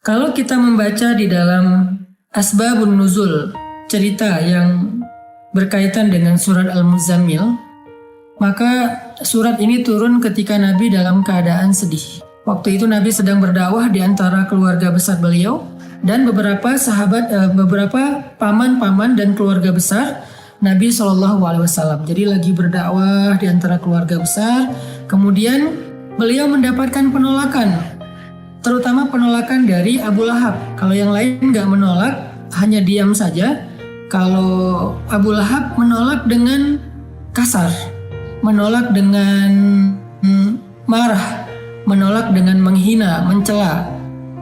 Kalau kita membaca di dalam Asbabun Nuzul, cerita yang berkaitan dengan surat Al-Muzammil, maka surat ini turun ketika Nabi dalam keadaan sedih. Waktu itu Nabi sedang berdakwah di antara keluarga besar beliau dan beberapa sahabat, beberapa paman-paman dan keluarga besar Nabi SAW. Jadi lagi berdakwah di antara keluarga besar, kemudian beliau mendapatkan penolakan, terutama penolakan dari Abu Lahab. Kalau yang lain nggak menolak, hanya diam saja. Kalau Abu Lahab menolak dengan kasar, menolak dengan marah, menolak dengan menghina, mencela,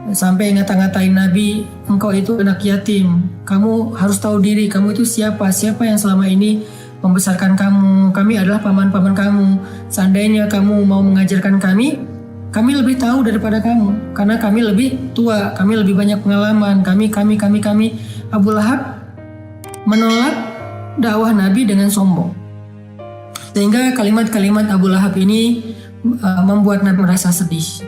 sampai ngata-ngatain Nabi, engkau itu anak yatim, kamu harus tahu diri, kamu itu siapa yang selama ini membesarkan kamu, kami adalah paman-paman kamu, seandainya kamu mau mengajarkan kami lebih tahu daripada kamu, karena kami lebih tua, kami lebih banyak pengalaman, kami. Abu Lahab menolak dakwah Nabi dengan sombong, sehingga kalimat-kalimat Abu Lahab ini membuat Nabi merasa sedih.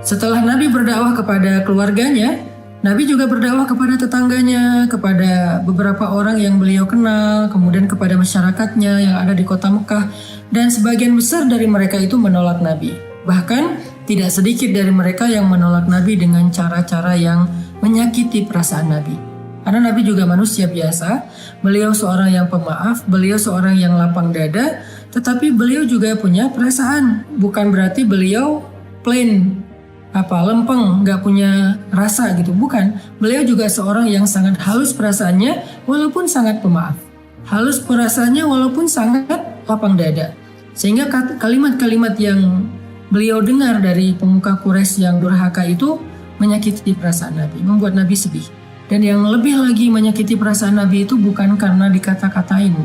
Setelah Nabi berdakwah kepada keluarganya, Nabi juga berdakwah kepada tetangganya, kepada beberapa orang yang beliau kenal, kemudian kepada masyarakatnya yang ada di kota Mekah, dan sebagian besar dari mereka itu menolak Nabi. Bahkan tidak sedikit dari mereka yang menolak Nabi dengan cara-cara yang menyakiti perasaan Nabi. Karena Nabi juga manusia biasa, beliau seorang yang pemaaf, beliau seorang yang lapang dada, tetapi beliau juga punya perasaan. Bukan berarti beliau plain, lempeng, nggak punya rasa gitu, bukan. Beliau juga seorang yang sangat halus perasaannya walaupun sangat pemaaf. Halus perasaannya walaupun sangat lapang dada. Sehingga kalimat-kalimat yang beliau dengar dari pemuka Quraisy yang durhaka itu menyakiti perasaan Nabi, membuat Nabi sedih. Dan yang lebih lagi menyakiti perasaan Nabi itu bukan karena dikata-katain,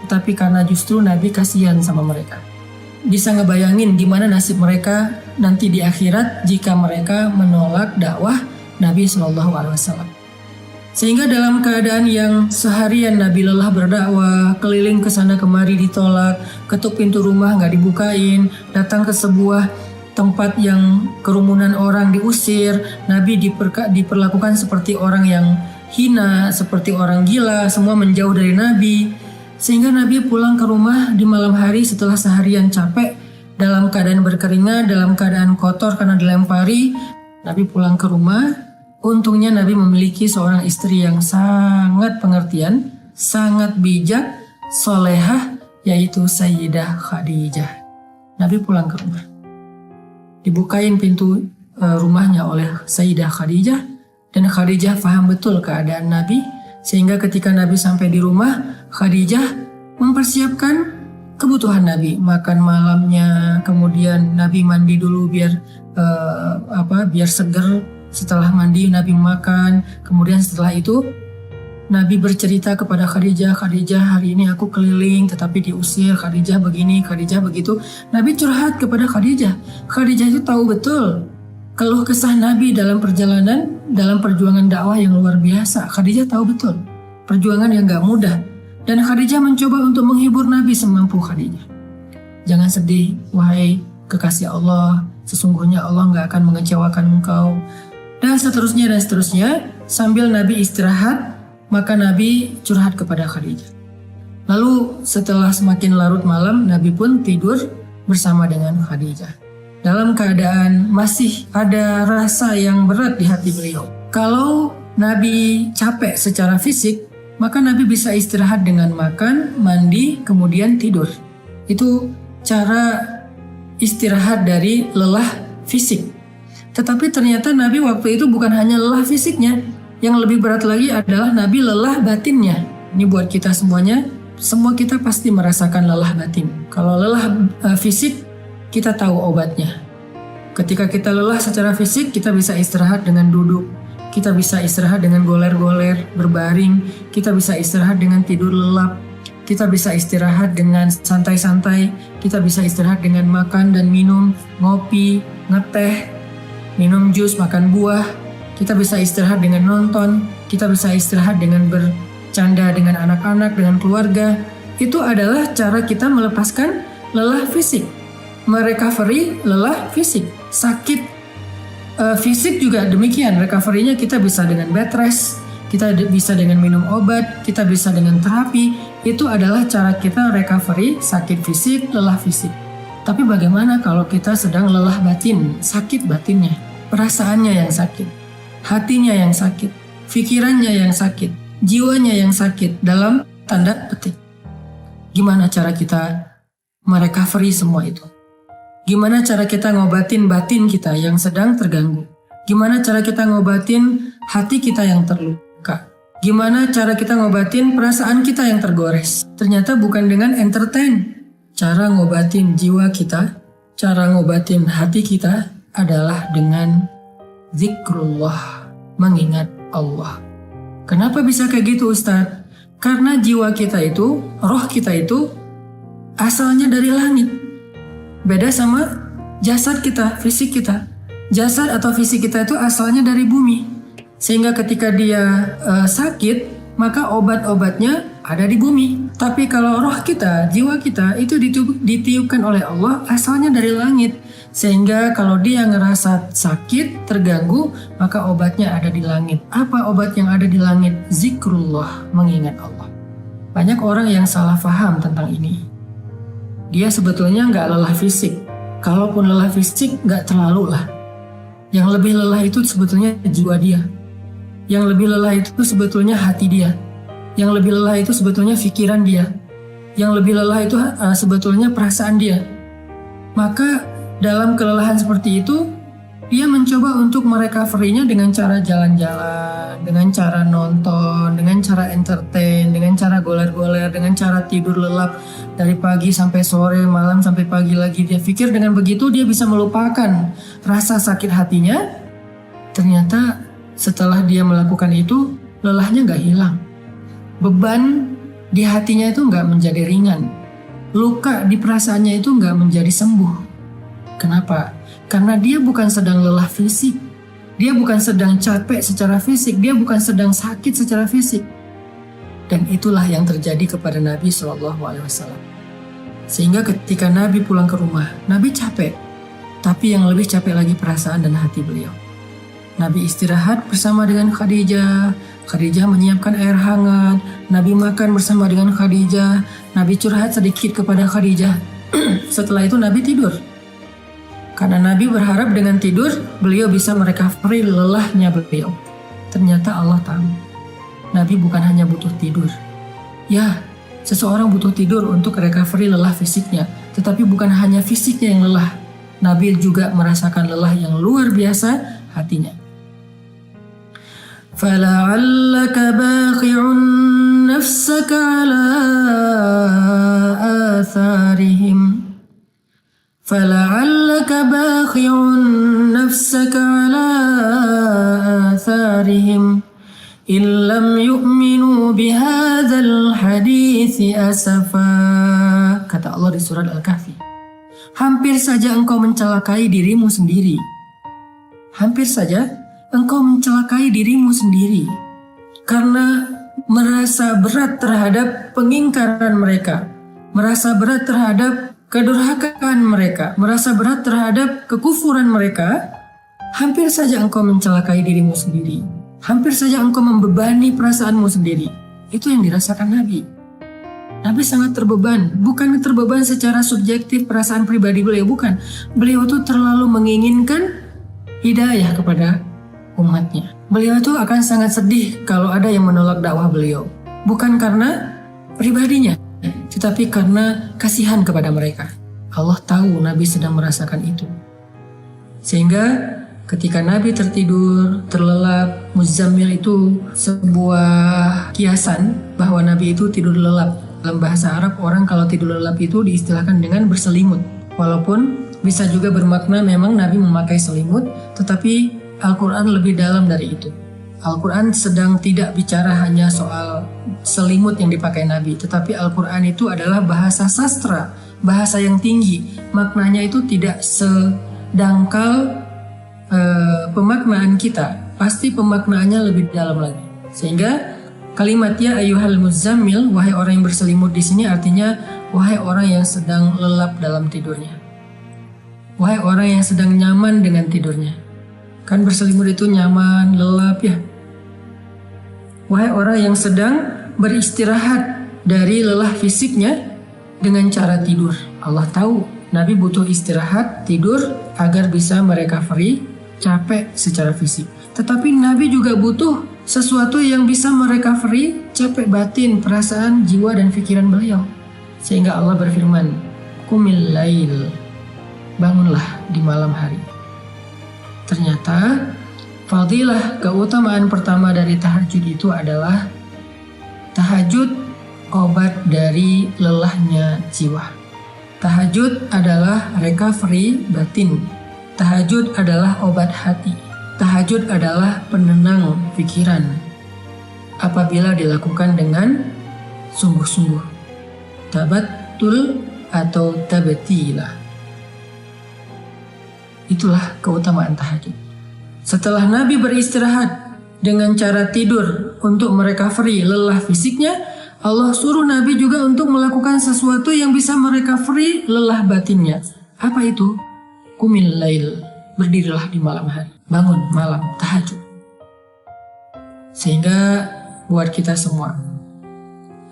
tetapi karena justru Nabi kasihan sama mereka. Bisa ngebayangin gimana nasib mereka nanti di akhirat jika mereka menolak dakwah Nabi SAW. Sehingga dalam keadaan yang seharian Nabi lelah berdakwah, keliling ke sana kemari ditolak, ketuk pintu rumah nggak dibukain, datang ke sebuah tempat yang kerumunan orang diusir, Nabi diperlakukan seperti orang yang hina, seperti orang gila, semua menjauh dari Nabi. Sehingga Nabi pulang ke rumah di malam hari setelah seharian capek, dalam keadaan berkeringat, dalam keadaan kotor karena dilempari. Nabi pulang ke rumah, untungnya Nabi memiliki seorang istri yang sangat pengertian, sangat bijak, solehah, yaitu Sayyidah Khadijah. Nabi pulang ke rumah, dibukain pintu rumahnya oleh Sayyidah Khadijah, dan Khadijah paham betul keadaan Nabi, sehingga ketika Nabi sampai di rumah, Khadijah mempersiapkan kebutuhan Nabi, makan malamnya, kemudian Nabi mandi dulu biar seger. Setelah mandi Nabi makan, kemudian setelah itu Nabi bercerita kepada Khadijah, Khadijah hari ini aku keliling tetapi diusir, Khadijah begini, Khadijah begitu. Nabi curhat kepada Khadijah. Khadijah itu tahu betul keluh kesah Nabi dalam perjalanan, dalam perjuangan dakwah yang luar biasa. Khadijah tahu betul perjuangan yang gak mudah, dan Khadijah mencoba untuk menghibur Nabi semampu Khadijah. Jangan sedih wahai kekasih Allah, sesungguhnya Allah gak akan mengecewakan engkau, dan seterusnya. Sambil Nabi istirahat, maka Nabi curhat kepada Khadijah. Lalu setelah semakin larut malam, Nabi pun tidur bersama dengan Khadijah, dalam keadaan masih ada rasa yang berat di hati beliau. Kalau Nabi capek secara fisik, maka Nabi bisa istirahat dengan makan, mandi, kemudian tidur. Itu cara istirahat dari lelah fisik. Tetapi ternyata Nabi waktu itu bukan hanya lelah fisiknya, yang lebih berat lagi adalah Nabi lelah batinnya. Ini buat kita semuanya, semua kita pasti merasakan lelah batin. Kalau lelah fisik, kita tahu obatnya. Ketika kita lelah secara fisik, kita bisa istirahat dengan duduk, kita bisa istirahat dengan goler-goler, berbaring, kita bisa istirahat dengan tidur lelap, kita bisa istirahat dengan santai-santai, kita bisa istirahat dengan makan dan minum, ngopi, ngeteh, minum jus, makan buah. Kita bisa istirahat dengan nonton, kita bisa istirahat dengan bercanda dengan anak-anak, dengan keluarga. Itu adalah cara kita melepaskan lelah fisik, merecovery lelah fisik. Sakit Fisik juga demikian, recovery-nya kita bisa dengan bed rest, kita bisa dengan minum obat, kita bisa dengan terapi. Itu adalah cara kita recovery sakit fisik, lelah fisik. Tapi bagaimana kalau kita sedang lelah batin, sakit batinnya, perasaannya yang sakit, hatinya yang sakit, pikirannya yang sakit, jiwanya yang sakit, dalam tanda petik. Gimana cara kita merecovery semua itu? Gimana cara kita ngobatin batin kita yang sedang terganggu? Gimana cara kita ngobatin hati kita yang terluka? Gimana cara kita ngobatin perasaan kita yang tergores? Ternyata bukan dengan entertain. Cara ngobatin jiwa kita, cara ngobatin hati kita adalah dengan zikrullah, mengingat Allah. Kenapa bisa kayak gitu, Ustadz? Karena jiwa kita itu, roh kita itu asalnya dari langit. Beda sama jasad kita, fisik kita. Jasad atau fisik kita itu asalnya dari bumi. Sehingga ketika dia sakit, maka obat-obatnya ada di bumi. Tapi kalau roh kita, jiwa kita itu ditiupkan oleh Allah asalnya dari langit. Sehingga kalau dia ngerasa sakit, terganggu, maka obatnya ada di langit. Apa obat yang ada di langit? Zikrullah, mengingat Allah. Banyak orang yang salah paham tentang ini. Dia sebetulnya nggak lelah fisik. Kalaupun lelah fisik nggak terlalu lah. Yang lebih lelah itu sebetulnya jiwa dia. Yang lebih lelah itu sebetulnya hati dia. Yang lebih lelah itu sebetulnya pikiran dia. Yang lebih lelah itu sebetulnya perasaan dia. Maka dalam kelelahan seperti itu, dia mencoba untuk merecovery-nya dengan cara jalan-jalan, dengan cara nonton, dengan cara entertain, dengan cara goler-goler, dengan cara tidur lelap dari pagi sampai sore, malam sampai pagi lagi. Dia pikir dengan begitu dia bisa melupakan rasa sakit hatinya. Ternyata setelah dia melakukan itu, lelahnya gak hilang. Beban di hatinya itu gak menjadi ringan. Luka di perasaannya itu gak menjadi sembuh. Kenapa? Karena dia bukan sedang lelah fisik, dia bukan sedang capek secara fisik, dia bukan sedang sakit secara fisik. Dan itulah yang terjadi kepada Nabi SAW. Sehingga ketika Nabi pulang ke rumah, Nabi capek, tapi yang lebih capek lagi perasaan dan hati beliau. Nabi istirahat bersama dengan Khadijah, Khadijah menyiapkan air hangat, Nabi makan bersama dengan Khadijah, Nabi curhat sedikit kepada Khadijah. Setelah itu Nabi tidur. Karena Nabi berharap dengan tidur, beliau bisa merecovery lelahnya beliau. Ternyata Allah tahu, Nabi bukan hanya butuh tidur. Ya, seseorang butuh tidur untuk recovery lelah fisiknya. Tetapi bukan hanya fisiknya yang lelah. Nabi juga merasakan lelah yang luar biasa hatinya. فَلَعَلَّكَ بَاخِعٌ نَفْسَكَ عَلَىٰ آثَارِهِمْ فَلَعَلَّكَ بَاخِعٌ نَفْسَكَ عَلَىٰ آثَارِهِمْ إِن لَّمْ يُؤْمِنُوا بِهَٰذَا الْحَدِيثِ أَسَفًا. Kata Allah di surat Al-Kahfi. Hampir saja engkau mencelakai dirimu sendiri. Hampir saja engkau mencelakai dirimu sendiri. Karena merasa berat terhadap pengingkaran mereka. Merasa berat terhadap kedurhakaan mereka, merasa berat terhadap kekufuran mereka, hampir saja engkau mencelakai dirimu sendiri. Hampir saja engkau membebani perasaanmu sendiri. Itu yang dirasakan Nabi. Nabi sangat terbeban, bukan terbeban secara subjektif perasaan pribadi beliau, bukan. Beliau itu terlalu menginginkan hidayah kepada umatnya. Beliau itu akan sangat sedih kalau ada yang menolak dakwah beliau. Bukan karena pribadinya, tetapi karena kasihan kepada mereka. Allah tahu Nabi sedang merasakan itu. Sehingga ketika Nabi tertidur, terlelap, Muzammil itu sebuah kiasan bahwa Nabi itu tidur lelap. Dalam bahasa Arab, orang kalau tidur lelap itu diistilahkan dengan berselimut. Walaupun bisa juga bermakna memang Nabi memakai selimut, tetapi Al-Quran lebih dalam dari itu. Al-Quran sedang tidak bicara hanya soal selimut yang dipakai Nabi, tetapi Al-Quran itu adalah bahasa sastra, bahasa yang tinggi. Maknanya itu tidak sedangkal pemaknaan kita, pasti pemaknaannya lebih dalam lagi. Sehingga kalimat ya ayyuhal muzammil, wahai orang yang berselimut di sini artinya wahai orang yang sedang lelap dalam tidurnya. Wahai orang yang sedang nyaman dengan tidurnya. Kan berselimut itu nyaman, lelap ya. Wahai orang yang sedang beristirahat dari lelah fisiknya dengan cara tidur. Allah tahu Nabi butuh istirahat, tidur agar bisa merecovery capek secara fisik. Tetapi Nabi juga butuh sesuatu yang bisa merecovery capek batin, perasaan, jiwa dan pikiran beliau. Sehingga Allah berfirman, "Qumil lail." Bangunlah di malam hari. Ternyata fadilah keutamaan pertama dari tahajud itu adalah tahajud obat dari lelahnya jiwa. Tahajud adalah recovery batin. Tahajud adalah obat hati. Tahajud adalah penenang pikiran. Apabila dilakukan dengan sungguh-sungguh. Tabattul atau tabtilah. Itulah keutamaan tahajud. Setelah Nabi beristirahat dengan cara tidur untuk merecovery lelah fisiknya, Allah suruh Nabi juga untuk melakukan sesuatu yang bisa merecovery lelah batinnya. Apa itu? Qumil lail, berdirilah di malam hari. Bangun malam, tahajud. Sehingga buat kita semua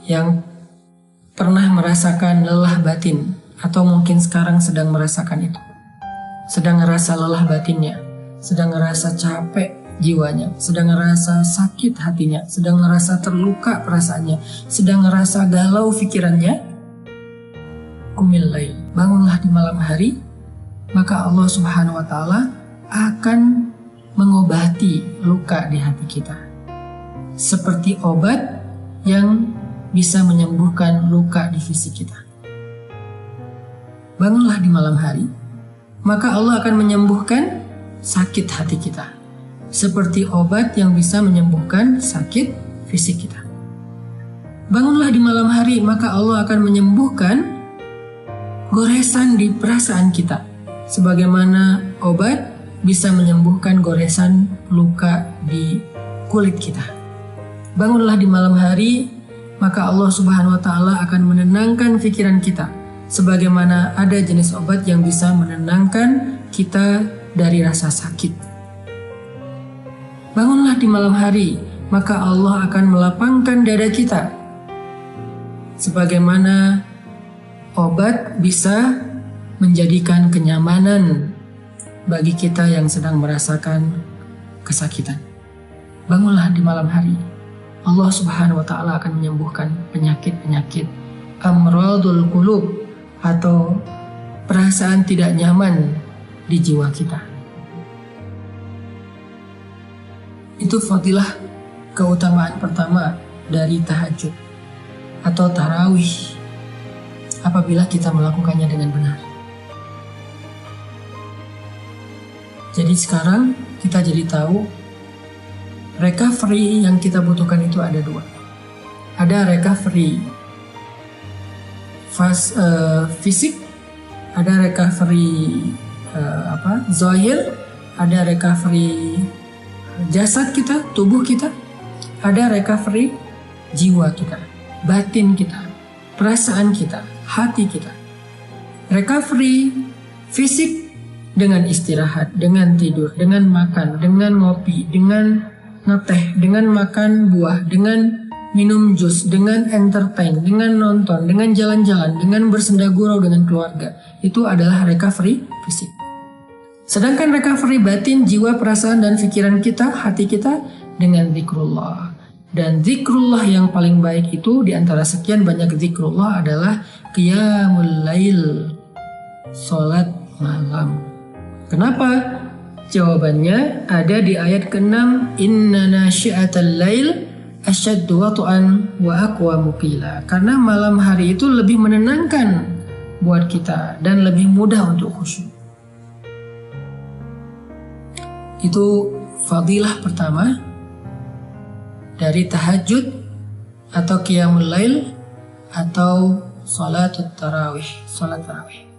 yang pernah merasakan lelah batin, atau mungkin sekarang sedang merasakan itu, sedang ngerasa lelah batinnya, sedang ngerasa capek jiwanya, sedang ngerasa sakit hatinya, sedang ngerasa terluka perasaannya, sedang ngerasa galau pikirannya, qumil lail, bangunlah di malam hari, maka Allah Subhanahu wa Ta'ala akan mengobati luka di hati kita, seperti obat yang bisa menyembuhkan luka di fisik kita. Bangunlah di malam hari, maka Allah akan menyembuhkan sakit hati kita, seperti obat yang bisa menyembuhkan sakit fisik kita. Bangunlah di malam hari, maka Allah akan menyembuhkan goresan di perasaan kita, sebagaimana obat bisa menyembuhkan goresan luka di kulit kita. Bangunlah di malam hari, maka Allah Subhanahu wa Ta'ala akan menenangkan pikiran kita, sebagaimana ada jenis obat yang bisa menenangkan kita dari rasa sakit. Bangunlah di malam hari, maka Allah akan melapangkan dada kita, sebagaimana obat bisa menjadikan kenyamanan bagi kita yang sedang merasakan kesakitan. Bangunlah di malam hari, Allah Subhanahu wa Ta'ala akan menyembuhkan penyakit-penyakit amradul qulub, atau perasaan tidak nyaman di jiwa kita. Itu fadilah keutamaan pertama dari tahajud atau tarawih, apabila kita melakukannya dengan benar. Jadi sekarang kita jadi tahu recovery yang kita butuhkan itu ada dua. Ada recovery fisik, ada recovery zahir, ada recovery jasad kita, tubuh kita, ada recovery jiwa kita, batin kita, perasaan kita, hati kita. Recovery fisik dengan istirahat, dengan tidur, dengan makan, dengan ngopi, dengan ngeteh, dengan makan buah, dengan minum jus, dengan entertain, dengan nonton, dengan jalan-jalan, dengan bersenda gurau dengan keluarga. Itu adalah recovery fisik. Sedangkan recovery batin, jiwa, perasaan, dan pikiran kita, hati kita, dengan zikrullah. Dan zikrullah yang paling baik itu di antara sekian banyak zikrullah adalah qiyamul lail, salat malam. Kenapa? Jawabannya ada di ayat ke-6, inna nasyi'atal lail asyaddu wat'an wa aqwamu qila. Karena malam hari itu lebih menenangkan buat kita dan lebih mudah untuk khusyuk. Itu fadilah pertama dari tahajud atau qiyamul lail atau salat tarawih.